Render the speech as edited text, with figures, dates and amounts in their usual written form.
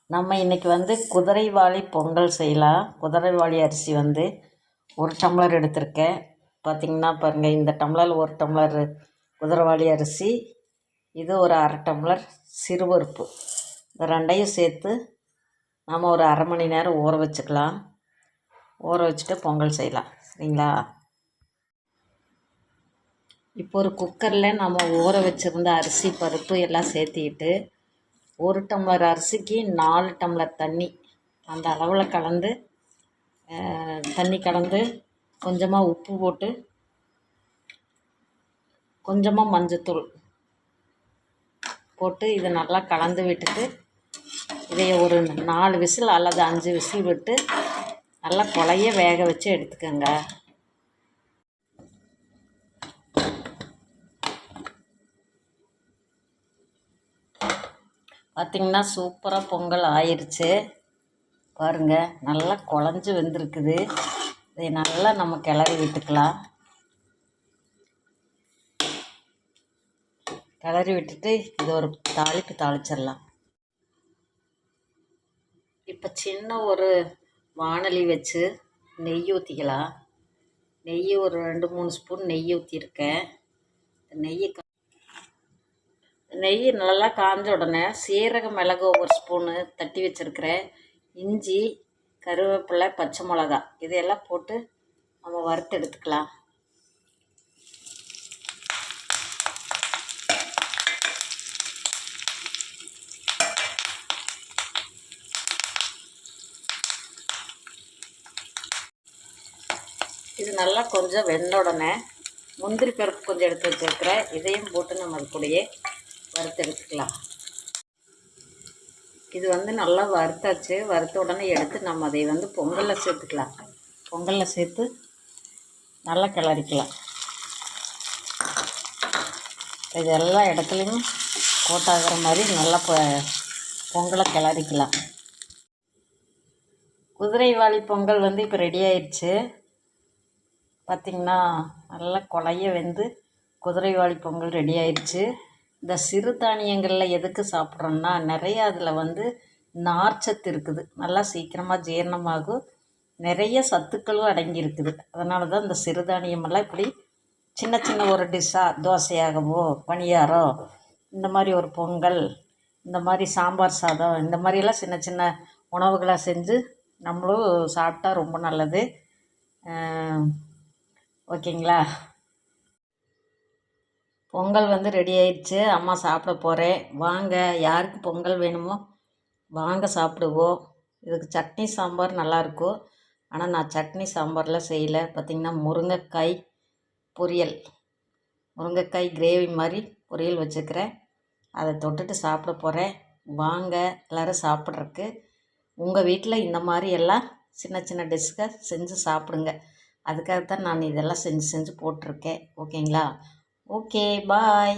நம்ம இன்றைக்கி குதிரைவாலி பொங்கல் செய்யலாம். குதிரைவாலி அரிசி 1 டம்ளர் எடுத்திருக்கேன். பார்த்திங்கன்னா பாருங்கள், இந்த டம்ளர் 1 டம்ளர் குதிரைவாலி அரிசி, இது ஒரு அரை டம்ளர் சிறுபருப்பு. இந்த ரெண்டையும் சேர்த்து நம்ம ஒரு அரை மணி நேரம் ஊற வச்சுக்கலாம். ஊற வச்சுட்டு பொங்கல் செய்யலாம், சரிங்களா? இப்போ ஒரு குக்கரில் நம்ம ஊற வச்சுருந்த அரிசி பருப்பு எல்லாம் சேர்த்திக்கிட்டு 1 டம்ளர் அரிசிக்கு 4 டம்ளர் தண்ணி, அந்த அளவில் கலந்து தண்ணி கலந்து கொஞ்சமாக உப்பு போட்டு கொஞ்சமாக மஞ்சத்தூள் போட்டு இதை நல்லா கலந்து விட்டுட்டு இதை ஒரு 4 விசில் அல்லது 5 விசில் விட்டு நல்லா குழைய வேக வச்சு எடுத்துக்கோங்க. பார்த்திங்கன்னா சூப்பராக பொங்கல் ஆயிடுச்சு பாருங்கள், நல்லா குழஞ்சி வெந்திருக்குது. இதை நல்லா நம்ம கிளறி விட்டுக்கலாம். கிளறி விட்டுட்டு இது ஒரு தாளிப்பு தாளிச்சிடலாம். இப்போ சின்ன ஒரு வாணலி வச்சு நெய் ஊற்றிக்கலாம். நெய் ஒரு 2-3 ஸ்பூன் நெய் ஊற்றிருக்கேன். நெய் நல்லா காஞ்ச உடனே சீரகம், மிளகு 1 ஸ்பூனு தட்டி வச்சுருக்கிறேன். இஞ்சி, கருவேப்பிலை, பச்சை மிளகா இதையெல்லாம் போட்டு நம்ம வறுத்து எடுத்துக்கலாம். இது நல்லா கொஞ்சம் வெந்த உடனே முந்திரி பருப்பு கொஞ்சம் எடுத்து வச்சுருக்கிறேன். இதையும் போட்டு நம்ம அது கூடயே வறுத்து எடுத்துக்கலாம். இது நல்லா வறுத்தாச்சு. வறுத்த உடனே எடுத்து நம்ம அதை பொங்கலில் சேர்த்துக்கலாம். பொங்கலில் சேர்த்து நல்லா கிளறிக்கலாம். இது எல்லா இடத்துலையும் கோட்டாகிற மாதிரி நல்லா பொங்கலை கிளறிக்கலாம். குதிரைவாலி பொங்கல் இப்போ ரெடி ஆயிடுச்சு. பார்த்திங்கன்னா நல்லா குழைய வெந்து குதிரைவாலி பொங்கல் ரெடி ஆயிடுச்சு. இந்த சிறுதானியங்களில் எதுக்கு சாப்பிட்றோன்னா நிறைய அதில் நார்ச்சத்து இருக்குது. நல்லா சீக்கிரமாக ஜீரணமாகும். நிறைய சத்துக்களும் அடங்கியிருக்குது. அதனால தான் இந்த சிறுதானியமெல்லாம் இப்படி சின்ன சின்ன ஒரு டிஷ்ஷாக தோசையாகவோ பணியாரம், இந்த மாதிரி ஒரு பொங்கல், இந்த மாதிரி சாம்பார் சாதம், இந்த மாதிரியெல்லாம் சின்ன சின்ன உணவுகளாக செஞ்சு நம்மளும் சாப்பிட்டா ரொம்ப நல்லது. ஓகேங்களா? பொங்கல் ரெடி ஆயிடுச்சு. அம்மா சாப்பிட போகிறேன். வாங்க, யாருக்கு பொங்கல் வேணுமோ வாங்க சாப்பிடுவோம். இதுக்கு சட்னி சாம்பார் நல்லாயிருக்கும். ஆனால் நான் சட்னி சாம்பார்லாம் செய்யலை. பார்த்திங்கன்னா முருங்கைக்காய் பொரியல், முருங்கைக்காய் கிரேவி மாதிரி பொரியல் வச்சுக்கிறேன். அதை தொட்டுட்டு சாப்பிட போகிறேன். வாங்க எல்லோரும் சாப்பிட்றக்கு. உங்கள் வீட்டில் இந்த மாதிரி எல்லாம் சின்ன சின்ன டிஷ்ஷை செஞ்சு சாப்பிடுங்க. அதுக்காகத்தான் நான் இதெல்லாம் செஞ்சு போட்டிருக்கேன். ஓகேங்களா? ஓகே, பாய்.